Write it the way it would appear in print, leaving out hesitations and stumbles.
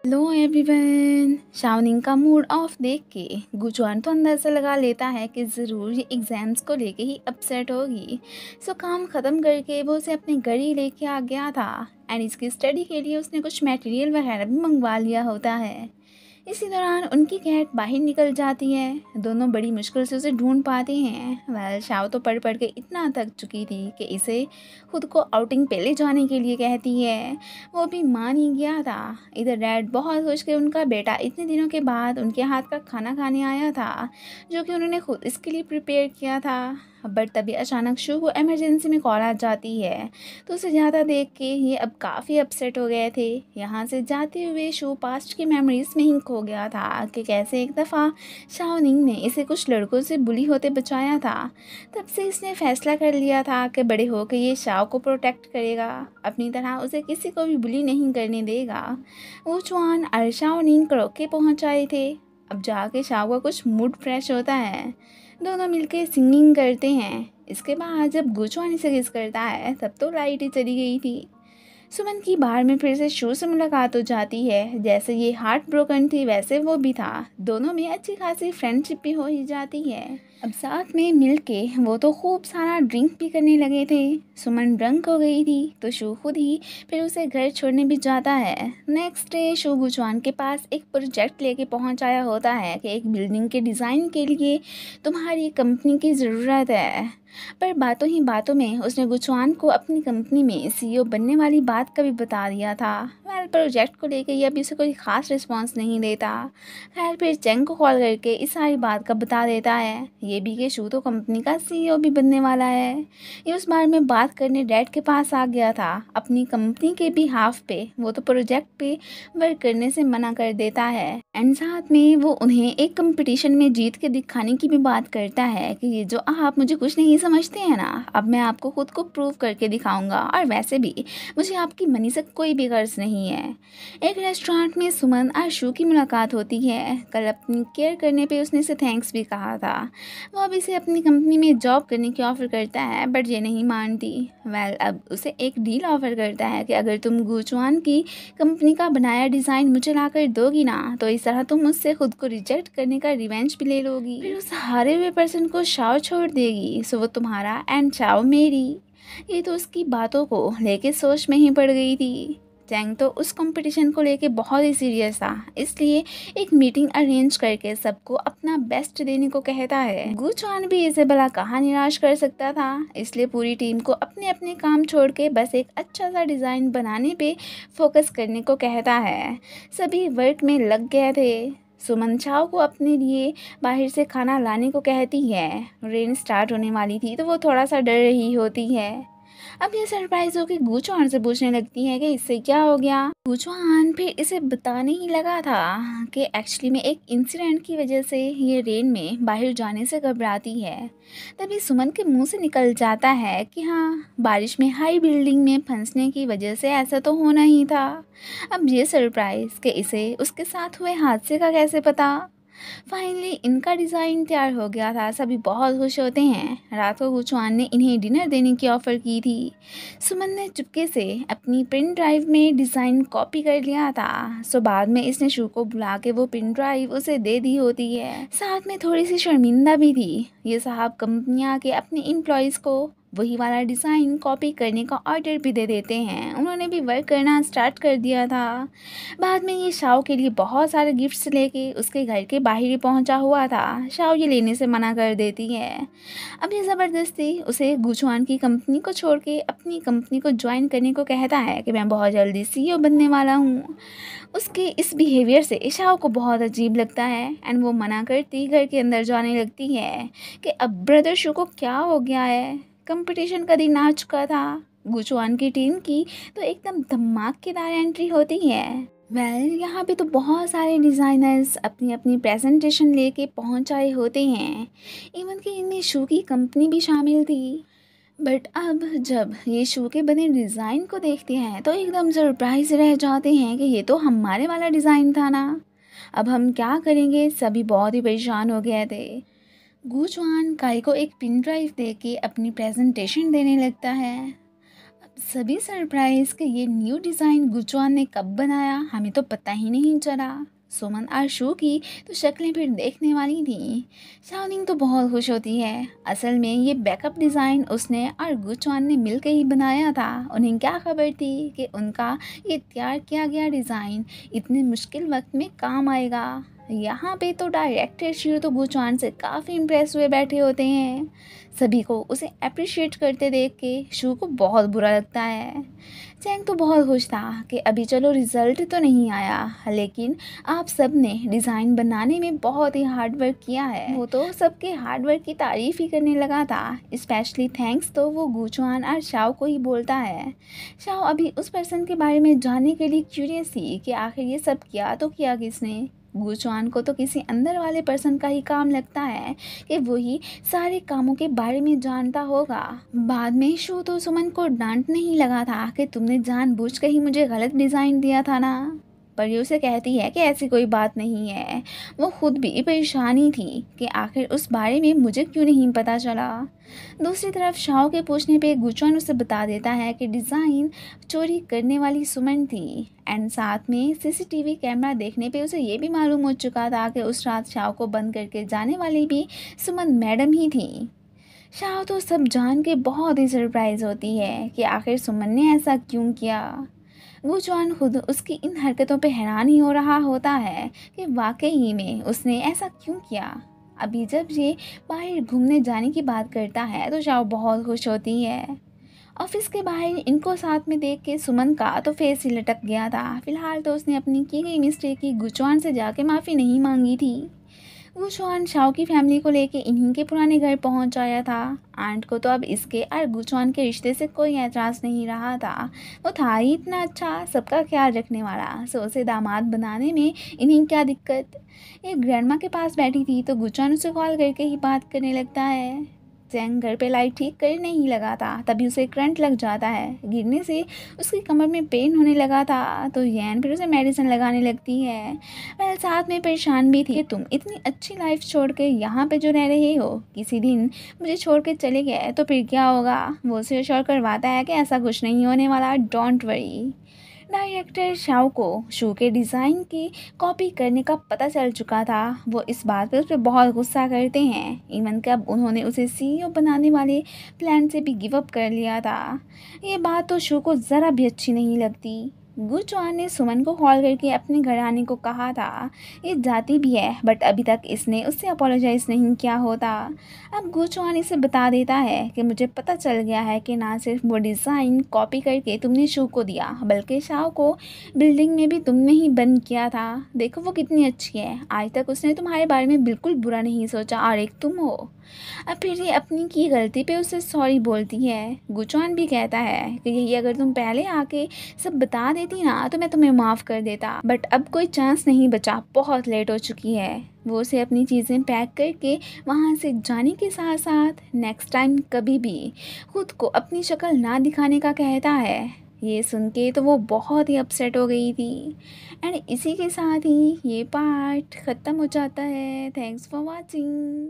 Hello everyone. शाओनिंग का mood off देख के गुचुआन तो अंदाज़ा लगा लेता है कि ज़रूर ये एग्ज़ाम्स को लेके ही अपसेट होगी। सो काम ख़त्म करके वो उसे अपने घर ही लेके आ गया था एंड इसकी स्टडी के लिए उसने कुछ मटेरियल वगैरह भी मंगवा लिया होता है। इसी दौरान उनकी कैट बाहर निकल जाती है। दोनों बड़ी मुश्किल से उसे ढूंढ पाते हैं। वेल शाओ तो पढ़ पढ़ के इतना थक चुकी थी कि इसे खुद को आउटिंग पे ले जाने के लिए कहती है। वो भी मान ही गया था। इधर डैड बहुत खुश के उनका बेटा इतने दिनों के बाद उनके हाथ का खाना खाने आया था, जो कि उन्होंने खुद इसके लिए प्रिपेयर किया था। बट तभी अचानक शू को इमरजेंसी में कॉल आ जाती है, तो उसे ज़्यादा देख के ये अब काफ़ी अपसेट हो गए थे। यहाँ से जाते हुए शू पास्ट की मेमोरीज में ही खो गया था कि कैसे एक दफ़ा शाओनिंग ने इसे कुछ लड़कों से बुली होते बचाया था। तब से इसने फैसला कर लिया था कि बड़े होकर ये शाओ को प्रोटेक्ट करेगा, अपनी तरह उसे किसी को भी बुली नहीं करने देगा। वो चुआन और शाओनिंग करोके पहुँच आए थे। अब जाके शाओ का कुछ मूड फ्रेश होता है। दोनों मिलके सिंगिंग करते हैं। इसके बाद जब गुचुआन इसे किस करता है तब तो लाइट ही चली गई थी। सुमन की बाहर में फिर से शू से मुलाकात हो जाती है। जैसे ये हार्ट ब्रोकन थी वैसे वो भी था। दोनों में अच्छी खासी फ्रेंडशिप भी हो ही जाती है। अब साथ में मिलके वो तो खूब सारा ड्रिंक भी करने लगे थे। सुमन ड्रंक हो गई थी तो शू खुद ही फिर उसे घर छोड़ने भी जाता है। नेक्स्ट डे शू गुचवान के पास एक प्रोजेक्ट लेके पहुंच आया होता है कि एक बिल्डिंग के डिज़ाइन के लिए तुम्हारी कंपनी की ज़रूरत है। पर बातों ही बातों में उसने गुचवान को अपनी कंपनी में सीईओ बनने वाली बात का भी बता दिया था। वेल प्रोजेक्ट को लेकर ये अभी उसे कोई ख़ास रिस्पांस नहीं देता। खैर फिर चेंग को कॉल करके इस सारी बात का बता देता है, ये भी कि शू तो कंपनी का सीईओ भी बनने वाला है। ये उस बारे में बात करने डैड के पास आ गया था अपनी कंपनी के भी हाफ पे। वो तो प्रोजेक्ट पे वर्क करने से मना कर देता है एंड साथ में वो उन्हें एक कंपटीशन में जीत के दिखाने की भी बात करता है कि ये जो आप मुझे कुछ नहीं समझते हैं ना, अब मैं आपको खुद को प्रूव करके दिखाऊंगा। और वैसे भी मुझे आपकी मनी से कोई भी गर्ज नहीं है। एक रेस्टोरेंट में सुमन और शू की मुलाकात होती है। कल अपनी केयर करने पे उसने इसे थैंक्स भी कहा था। वो अब इसे अपनी कंपनी में जॉब करने की ऑफ़र करता है बट ये नहीं मानती। वेल अब उसे एक डील ऑफ़र करता है कि अगर तुम गुचुआन की कंपनी का बनाया डिज़ाइन मुझे ला कर दोगी ना, तो इस तरह तुम मुझसे खुद को रिजेक्ट करने का रिवेंज भी ले लोगी। फिर उस हारे हुए पर्सन को शाओ छोड़ देगी। सो वो तुम्हारा एंड शाओ मेरी। ये तो उसकी बातों को लेके सोच में ही पड़ गई थी। चैंग तो उस कंपटीशन को लेके बहुत ही सीरियस था, इसलिए एक मीटिंग अरेंज करके सबको अपना बेस्ट देने को कहता है। गुचुआन भी इसे भला कहाँ निराश कर सकता था, इसलिए पूरी टीम को अपने अपने काम छोड़ के बस एक अच्छा सा डिज़ाइन बनाने पे फोकस करने को कहता है। सभी वर्क में लग गए थे। सुमन चाओ को अपने लिए बाहर से खाना लाने को कहती है। रेन स्टार्ट होने वाली थी तो वो थोड़ा सा डर रही होती है। अब ये सरप्राइज होकर गुचुआन से पूछने लगती है कि इससे क्या हो गया। गुचुआन फिर इसे बताने ही लगा था कि एक्चुअली में एक इंसिडेंट की वजह से ये रेन में बाहर जाने से घबराती है। तभी सुमन के मुंह से निकल जाता है कि हाँ, बारिश में हाई बिल्डिंग में फंसने की वजह से ऐसा तो होना ही था। अब ये सरप्राइज कि इसे उसके साथ हुए हादसे का कैसे पता। फाइनली इनका डिज़ाइन तैयार हो गया था। सभी बहुत खुश होते हैं। रात को गुचुआन ने इन्हें डिनर देने की ऑफ़र की थी। सुमन ने चुपके से अपनी पेन ड्राइव में डिज़ाइन कॉपी कर लिया था। सो बाद में इसने शू को बुला के वो पेन ड्राइव उसे दे दी होती है। साथ में थोड़ी सी शर्मिंदा भी थी। ये साहब कंपनियाँ के अपने एम्प्लॉयज़ को वही वाला डिज़ाइन कॉपी करने का ऑर्डर भी दे देते हैं। उन्होंने भी वर्क करना स्टार्ट कर दिया था। बाद में ये शाओ के लिए बहुत सारे गिफ्ट्स लेके उसके घर के बाहर ही पहुंचा हुआ था। शाओ ये लेने से मना कर देती है। अब ये ज़बरदस्ती उसे गुचुआन की कंपनी को छोड़ के अपनी कंपनी को ज्वाइन करने को कहता है कि मैं बहुत जल्दी सीईओ बनने वाला हूँ। उसके इस बिहेवियर से शाओ को बहुत अजीब लगता है एंड वो मना करती घर के अंदर जाने लगती है कि अब ब्रदर शू को क्या हो गया है। कंपटीशन का दिन आ चुका था। गुचुआन की टीम की तो एकदम धमाकेदार एंट्री होती है। यहाँ पे तो बहुत सारे डिज़ाइनर्स अपनी अपनी प्रेजेंटेशन लेके पहुंच आए होते हैं। इवन कि इनमें शू की कंपनी भी शामिल थी। बट अब जब ये शू के बने डिज़ाइन को देखते हैं तो एकदम सरप्राइज रह जाते हैं कि ये तो हमारे वाला डिज़ाइन था ना। अब हम क्या करेंगे, सभी बहुत ही परेशान हो गए थे। गुचुआन काई को एक पिन ड्राइव दे के अपनी प्रेजेंटेशन देने लगता है। अब सभी सरप्राइज कि ये न्यू डिज़ाइन गुचुआन ने कब बनाया हमें तो पता ही नहीं चला। सुमन और शू की तो शक्लें फिर देखने वाली थी। शाओनिंग तो बहुत खुश होती है। असल में ये बैकअप डिज़ाइन उसने और गुचुआन ने मिलकर ही बनाया था। उन्हें क्या खबर थी कि उनका ये तैयार किया गया डिज़ाइन इतने मुश्किल वक्त में काम आएगा। यहाँ पे तो डायरेक्टर शिव तो गुचुआन से काफ़ी इम्प्रेस हुए बैठे होते हैं। सभी को उसे अप्रिशिएट करते देख के शू को बहुत बुरा लगता है। चैंग तो बहुत खुश था कि अभी चलो रिजल्ट तो नहीं आया, लेकिन आप सब ने डिज़ाइन बनाने में बहुत ही हार्ड वर्क किया है। वो तो सबके हार्ड वर्क की तारीफ ही करने लगा था। स्पेशली थैंक्स तो वो गुचुआन और शाओ को ही बोलता है। शाओ अभी उस पर्सन के बारे में जानने के लिए क्यूरियस थी कि आखिर ये सब किया तो किया किसने। गुचुआन को तो किसी अंदर वाले पर्सन का ही काम लगता है कि वही सारे कामों के बारे में जानता होगा। बाद में शू तो सुमन को डांटने ही लगा था कि तुमने जानबूझ कर ही मुझे गलत डिज़ाइन दिया था ना। पर ये उसे कहती है कि ऐसी कोई बात नहीं है। वो खुद भी परेशानी थी कि आखिर उस बारे में मुझे क्यों नहीं पता चला। दूसरी तरफ शाओ के पूछने पे गुचुआन उसे बता देता है कि डिज़ाइन चोरी करने वाली सुमन थी। एंड साथ में सीसीटीवी कैमरा देखने पे उसे ये भी मालूम हो चुका था कि उस रात शाओ को बंद करके जाने वाली भी सुमन मैडम ही थी। शाओ तो सब जान के बहुत ही सरप्राइज होती है कि आखिर सुमन ने ऐसा क्यों किया। वो जॉन खुद उसकी इन हरकतों पे हैरान ही हो रहा होता है कि वाकई में उसने ऐसा क्यों किया। अभी जब ये बाहर घूमने जाने की बात करता है तो शाओ बहुत खुश होती है। ऑफिस के बाहर इनको साथ में देख के सुमन का तो फेस ही लटक गया था। फिलहाल तो उसने अपनी की गई मिस्टेक की गुचुआन से जाके माफ़ी नहीं मांगी थी। गुचुआन शाओ की फैमिली को लेके इन्हीं के पुराने घर पहुंच आया था। आंट को तो अब इसके और गुचुआन के रिश्ते से कोई एतराज़ नहीं रहा था। वो था ही इतना अच्छा, सबका ख्याल रखने वाला, सो उसे दामाद बनाने में इन्हीं क्या दिक्कत। एक ग्रैंडमा के पास बैठी थी तो गुचुआन उसे कॉल करके ही बात करने लगता है। चैंग घर पे लाइट ठीक करने ही लगा था तभी उसे करंट लग जाता है। गिरने से उसकी कमर में पेन होने लगा था तो यैन फिर उसे मेडिसिन लगाने लगती है। वह साथ में परेशान भी थी कि तुम इतनी अच्छी लाइफ छोड़ के यहाँ पे जो रह रहे हो, किसी दिन मुझे छोड़ के चले गए तो फिर क्या होगा। वो उसे अश्योर करवाता है कि ऐसा कुछ नहीं होने वाला, डोंट वरी। डायरेक्टर शाओ को शू के डिज़ाइन की कॉपी करने का पता चल चुका था। वो इस बात पर उस पर बहुत गुस्सा करते हैं। इवन कि अब उन्होंने उसे सीईओ बनाने वाले प्लान से भी गिव अप कर लिया था। ये बात तो शू को ज़रा भी अच्छी नहीं लगती। गुचुआन ने सुमन को कॉल करके अपने घर आने को कहा था। ये जाती भी है बट अभी तक इसने उससे अपोलोजाइज़ नहीं किया होता। अब गुचुआन इसे बता देता है कि मुझे पता चल गया है कि ना सिर्फ वो डिज़ाइन कॉपी करके तुमने शू को दिया बल्कि शाओ को बिल्डिंग में भी तुमने ही बंद किया था। देखो वो कितनी अच्छी है, आज तक उसने तुम्हारे बारे में बिल्कुल बुरा नहीं सोचा और एक तुम हो। अब फिर ये अपनी की गलती पे उसे सॉरी बोलती है। गुचुआन भी कहता है कि यही अगर तुम पहले आके सब बता देती ना तो मैं तुम्हें माफ़ कर देता, बट अब कोई चांस नहीं बचा, बहुत लेट हो चुकी है। वो उसे अपनी चीज़ें पैक करके वहाँ से जाने के साथ साथ नेक्स्ट टाइम कभी भी खुद को अपनी शक्ल ना दिखाने का कहता है। ये सुन के तो वो बहुत ही अपसेट हो गई थी। एंड इसी के साथ ही ये पार्ट ख़त्म हो जाता है। Thanks for watching.